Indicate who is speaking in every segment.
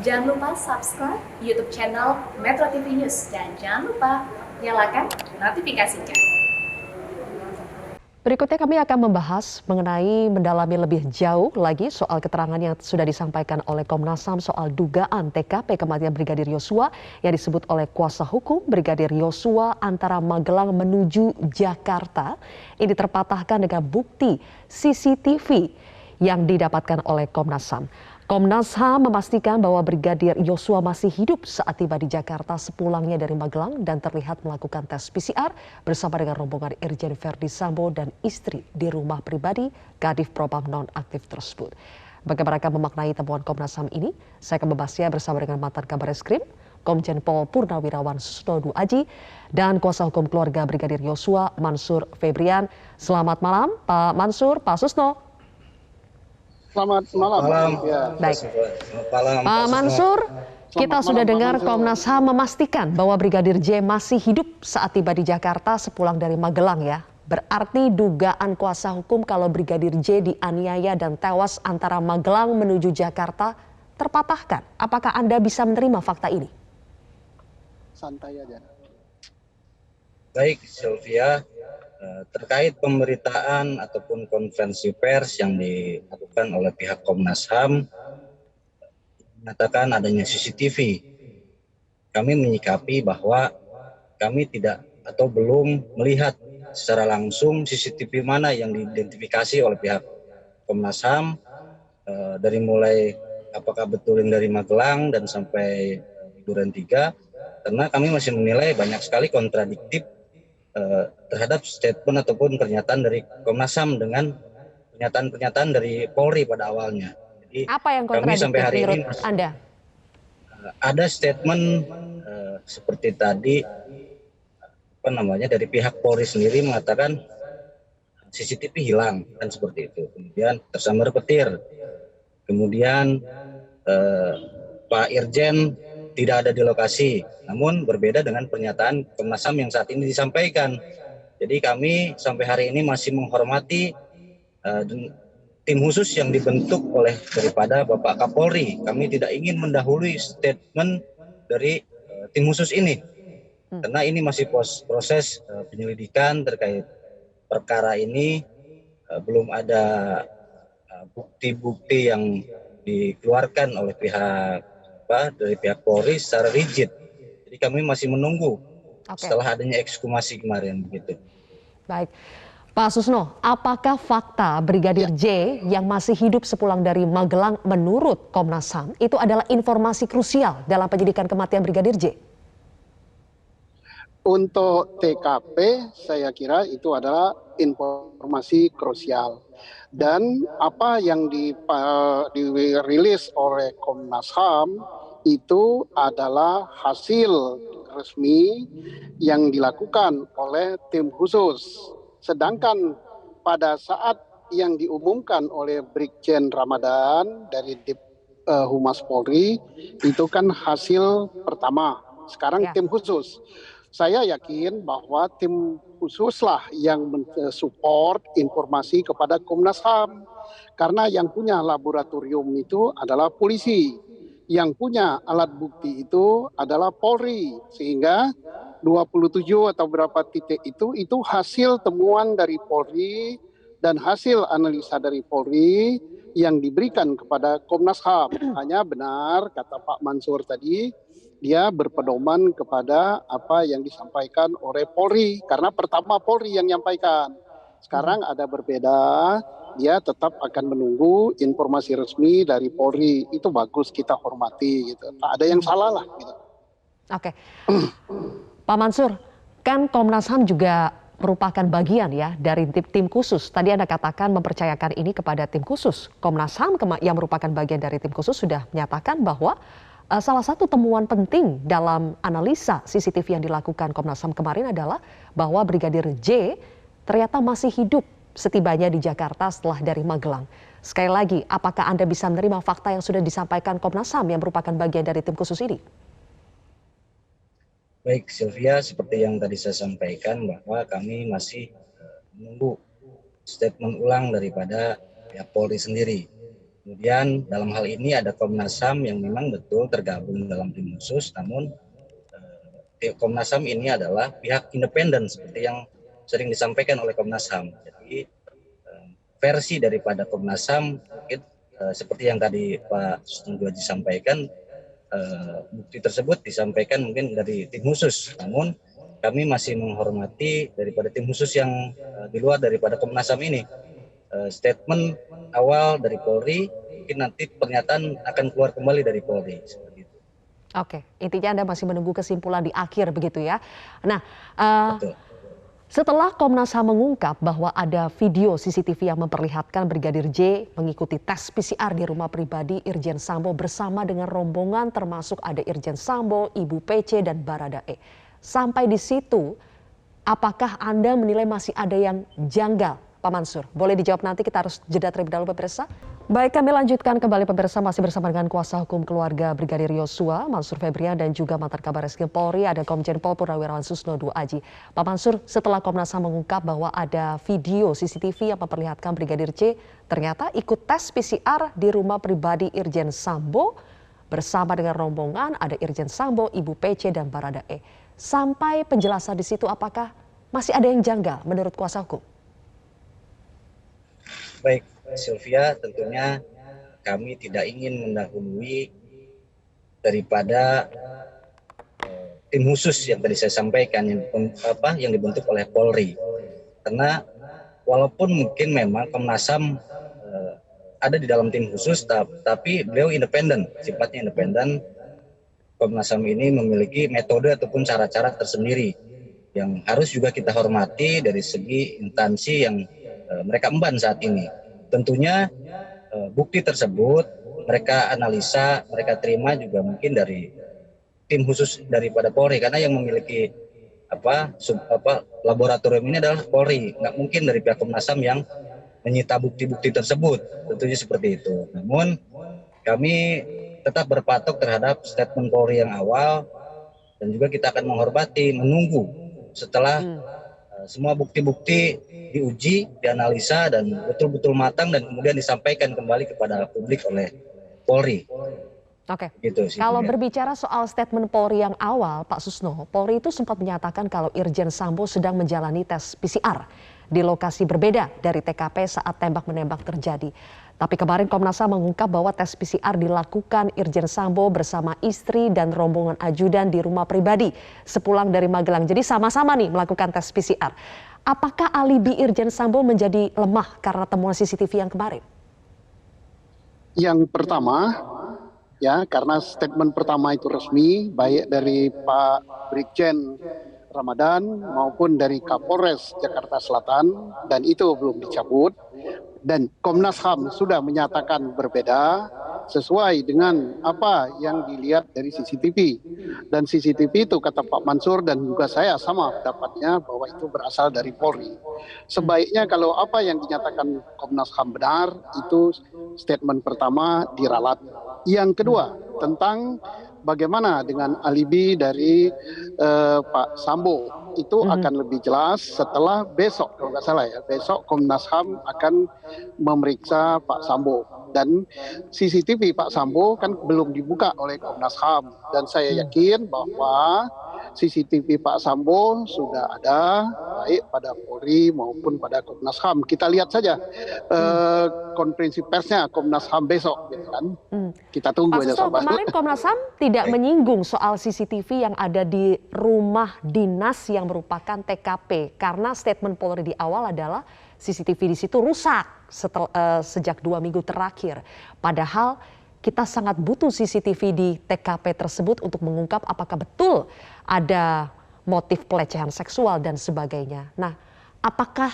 Speaker 1: Jangan lupa subscribe YouTube channel Metro TV News dan jangan lupa nyalakan notifikasinya.
Speaker 2: Berikutnya kami akan membahas mengenai mendalami lebih jauh lagi soal keterangan yang sudah disampaikan oleh Komnas HAM soal dugaan TKP kematian Brigadir Yosua yang disebut oleh kuasa hukum Brigadir Yosua antara Magelang menuju Jakarta. Ini terpatahkan dengan bukti CCTV yang didapatkan oleh Komnas HAM. Komnas HAM memastikan bahwa Brigadir Yosua masih hidup saat tiba di Jakarta sepulangnya dari Magelang dan terlihat melakukan tes PCR bersama dengan rombongan Irjen Verdi Sambo dan istri di rumah pribadi Kadif Propam nonaktif tersebut. Bagaimana memaknai temuan Komnas HAM ini? Saya akan membahasnya bersama dengan mantan Kabar Eskrim, Komjen Pol Purnawirawan Susno Aji, dan kuasa hukum keluarga Brigadir Yosua, Mansur Febrian. Selamat malam, Pak Mansur, Pak Susno.
Speaker 3: Selamat malam.
Speaker 2: Baik. Pak Mansur, kita sudah dengar Komnas HAM memastikan bahwa Brigadir J masih hidup saat tiba di Jakarta sepulang dari Magelang ya. Berarti dugaan kuasa hukum kalau Brigadir J dianiaya dan tewas antara Magelang menuju Jakarta terpatahkan. Apakah Anda bisa menerima fakta ini?
Speaker 3: Santai aja.
Speaker 4: Baik, Sylvia. Terkait pemberitaan ataupun konferensi pers yang dilakukan oleh pihak Komnas HAM menyatakan adanya CCTV, kami menyikapi bahwa kami tidak atau belum melihat secara langsung CCTV mana yang diidentifikasi oleh pihak Komnas HAM, dari mulai apakah betul yang dari Magelang dan sampai Duren 3, karena kami masih menilai banyak sekali kontradiktif terhadap statement ataupun pernyataan dari Komnas HAM dengan pernyataan-pernyataan dari Polri pada awalnya. Jadi
Speaker 2: apa yang
Speaker 4: kami sampai hari ini
Speaker 2: Anda?
Speaker 4: Ada statement seperti tadi dari pihak Polri sendiri mengatakan CCTV hilang kan seperti itu. Kemudian tersambar petir. Kemudian Pak Irjen tidak ada di lokasi, namun berbeda dengan pernyataan Komnas HAM yang saat ini disampaikan. Jadi kami sampai hari ini masih menghormati tim khusus yang dibentuk oleh daripada Bapak Kapolri. Kami tidak ingin mendahului statement dari tim khusus ini, karena ini masih proses penyelidikan terkait perkara ini. Belum ada bukti-bukti yang dikeluarkan oleh dari pihak Polri secara rigid. Jadi kami masih menunggu setelah adanya ekshumasi kemarin begitu.
Speaker 2: Baik. Pak Susno, apakah fakta Brigadir J yang masih hidup sepulang dari Magelang menurut Komnas HAM itu adalah informasi krusial dalam penyidikan kematian Brigadir J?
Speaker 3: Untuk TKP saya kira itu adalah informasi krusial. Dan apa yang dirilis oleh Komnas HAM itu adalah hasil resmi yang dilakukan oleh tim khusus. Sedangkan pada saat yang diumumkan oleh Brigjen Ramadan dari Humas Polri itu kan hasil pertama. Sekarang tim khusus. Saya yakin bahwa tim khususlah yang mensupport informasi kepada Komnas HAM. Karena yang punya laboratorium itu adalah polisi. Yang punya alat bukti itu adalah Polri. Sehingga 27 atau berapa titik itu hasil temuan dari Polri dan hasil analisa dari Polri yang diberikan kepada Komnas HAM. Hanya benar kata Pak Mansur tadi, dia berpedoman kepada apa yang disampaikan oleh Polri. Karena pertama Polri yang menyampaikan. Sekarang ada berbeda, dia tetap akan menunggu informasi resmi dari Polri. Itu bagus, kita hormati gitu. Tak ada yang salah lah gitu.
Speaker 2: Oke. Pak Mansur, kan Komnas HAM juga merupakan bagian ya dari tim khusus. Tadi Anda katakan mempercayakan ini kepada tim khusus. Komnas HAM yang merupakan bagian dari tim khusus sudah menyatakan bahwa salah satu temuan penting dalam analisa CCTV yang dilakukan Komnas HAM kemarin adalah bahwa Brigadir J ternyata masih hidup setibanya di Jakarta setelah dari Magelang. Sekali lagi, apakah Anda bisa menerima fakta yang sudah disampaikan Komnas HAM yang merupakan bagian dari tim khusus ini?
Speaker 4: Baik, Sylvia, seperti yang tadi saya sampaikan bahwa kami masih menunggu statement ulang daripada pihak Polri sendiri. Kemudian dalam hal ini ada Komnas HAM yang memang betul tergabung dalam tim khusus, namun Komnas HAM ini adalah pihak independen seperti yang sering disampaikan oleh Komnas HAM. Jadi versi daripada Komnas HAM mungkin seperti yang tadi Pak Susno Duaji sampaikan, bukti tersebut disampaikan mungkin dari tim khusus, namun kami masih menghormati daripada tim khusus yang di luar daripada Komnas HAM ini. Statement awal dari Polri, mungkin nanti pernyataan akan keluar kembali dari Polri seperti itu.
Speaker 2: Oke, intinya Anda masih menunggu kesimpulan di akhir begitu ya. Nah,
Speaker 4: Betul.
Speaker 2: setelah Komnas HAM mengungkap bahwa ada video CCTV yang memperlihatkan Brigadir J mengikuti tes PCR di rumah pribadi Irjen Sambo bersama dengan rombongan termasuk ada Irjen Sambo, Ibu PC dan Baradae. Sampai di situ, apakah Anda menilai masih ada yang janggal? Pak Mansur, boleh dijawab nanti, kita harus jeda terlebih dahulu pemirsa. Baik, kami lanjutkan kembali pemirsa, masih bersama dengan kuasa hukum keluarga Brigadir Yosua, Mansur Febrian, dan juga mantan Kabar Reskrim Polri, ada Komjen Pol Purnawirawan Susno Duaji. Pak Mansur, setelah Komnas HAM mengungkap bahwa ada video CCTV yang memperlihatkan Brigadir J ternyata ikut tes PCR di rumah pribadi Irjen Sambo bersama dengan rombongan ada Irjen Sambo, Ibu PC, dan Baradae. Sampai penjelasan di situ, apakah masih ada yang janggal menurut kuasa hukum?
Speaker 4: Baik, Sylvia, tentunya kami tidak ingin mendahului daripada tim khusus yang tadi saya sampaikan yang dibentuk oleh Polri. Karena walaupun mungkin memang Komnas HAM ada di dalam tim khusus, tapi beliau independen, sifatnya independen. Komnas HAM ini memiliki metode ataupun cara-cara tersendiri yang harus juga kita hormati dari segi instansi yang mereka emban saat ini. Tentunya bukti tersebut mereka analisa, mereka terima juga mungkin dari tim khusus daripada Polri, karena yang memiliki laboratorium ini adalah Polri. Nggak mungkin dari pihak Komnas HAM yang menyita bukti-bukti tersebut, tentunya seperti itu. Namun kami tetap berpatok terhadap statement Polri yang awal, dan juga kita akan menghormati, menunggu setelah semua bukti-bukti diuji, dianalisa, dan betul-betul matang, dan kemudian disampaikan kembali kepada publik oleh Polri.
Speaker 2: Oke,
Speaker 4: gitu sih,
Speaker 2: kalau
Speaker 4: ya.
Speaker 2: berbicara soal statement Polri yang awal, Pak Susno, Polri itu sempat menyatakan kalau Irjen Sambo sedang menjalani tes PCR di lokasi berbeda dari TKP saat tembak-menembak terjadi. Tapi kemarin Komnas HAM mengungkap bahwa tes PCR dilakukan Irjen Sambo bersama istri dan rombongan ajudan di rumah pribadi sepulang dari Magelang. Jadi sama-sama nih melakukan tes PCR. Apakah alibi Irjen Sambo menjadi lemah karena temuan CCTV yang kemarin?
Speaker 3: Yang pertama, ya, karena statement pertama itu resmi, baik dari Pak Brigjen Ramadan maupun dari Kapolres Jakarta Selatan, dan itu belum dicabut. Dan Komnas HAM sudah menyatakan berbeda sesuai dengan apa yang dilihat dari CCTV. Dan CCTV itu kata Pak Mansur dan juga saya sama pendapatnya bahwa itu berasal dari Polri. Sebaiknya kalau apa yang dinyatakan Komnas HAM benar, itu statement pertama diralat. Yang kedua, tentang bagaimana dengan alibi dari Pak Sambo, itu akan lebih jelas setelah besok, kalau nggak salah ya, besok Komnas HAM akan memeriksa Pak Sambo. Dan CCTV Pak Sambo kan belum dibuka oleh Komnas HAM, dan saya yakin bahwa CCTV Pak Sambo sudah ada baik pada Polri maupun pada Komnas HAM. Kita lihat saja konferensi persnya Komnas HAM besok, gitu kan. Kita tunggu aja
Speaker 2: Pak Susno, kemarin Komnas HAM tidak menyinggung soal CCTV yang ada di rumah dinas yang merupakan TKP, karena statement Polri di awal adalah CCTV di situ rusak sejak 2 minggu terakhir. Padahal kita sangat butuh CCTV di TKP tersebut untuk mengungkap apakah betul ada motif pelecehan seksual dan sebagainya. Nah, apakah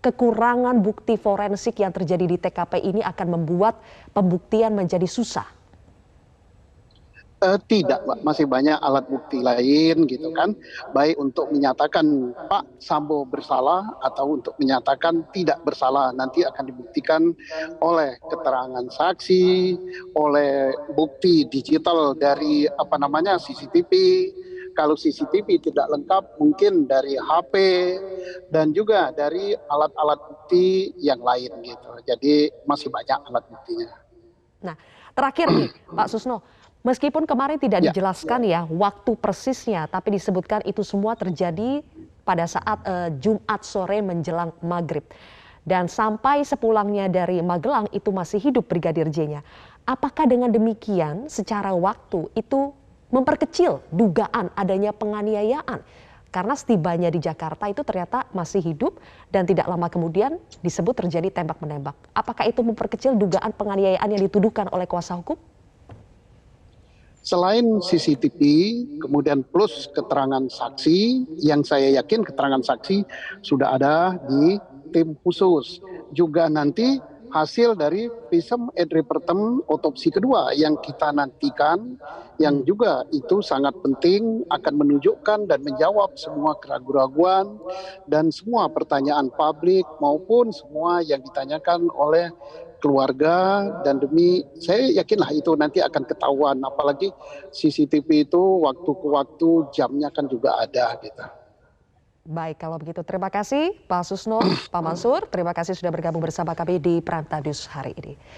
Speaker 2: kekurangan bukti forensik yang terjadi di TKP ini akan membuat pembuktian menjadi susah?
Speaker 3: Tidak, Pak. Masih banyak alat bukti lain, gitu kan. Baik untuk menyatakan Pak Sambo bersalah atau untuk menyatakan tidak bersalah. Nanti akan dibuktikan oleh keterangan saksi, oleh bukti digital dari CCTV. Kalau CCTV tidak lengkap, mungkin dari HP dan juga dari alat-alat bukti yang lain, gitu. Jadi masih banyak alat buktinya.
Speaker 2: Nah, terakhir nih Pak Susno, meskipun kemarin tidak
Speaker 3: Ya.
Speaker 2: dijelaskan ya waktu persisnya, tapi disebutkan itu semua terjadi pada saat Jumat sore menjelang maghrib. Dan sampai sepulangnya dari Magelang itu masih hidup Brigadir J-nya. Apakah dengan demikian secara waktu itu memperkecil dugaan adanya penganiayaan? Karena setibanya di Jakarta itu ternyata masih hidup dan tidak lama kemudian disebut terjadi tembak-menembak. Apakah itu memperkecil dugaan penganiayaan yang dituduhkan oleh kuasa hukum?
Speaker 3: Selain CCTV, kemudian plus keterangan saksi, yang saya yakin keterangan saksi sudah ada di tim khusus. Juga nanti hasil dari visum et repertum otopsi kedua yang kita nantikan, yang juga itu sangat penting akan menunjukkan dan menjawab semua keraguan-keraguan dan semua pertanyaan publik maupun semua yang ditanyakan oleh keluarga, dan demi saya yakinlah itu nanti akan ketahuan, apalagi CCTV itu waktu ke waktu jamnya kan juga ada gitu.
Speaker 2: Baik, kalau begitu terima kasih Pak Susno, Pak Mansur, terima kasih sudah bergabung bersama kami di Prime Time News hari ini.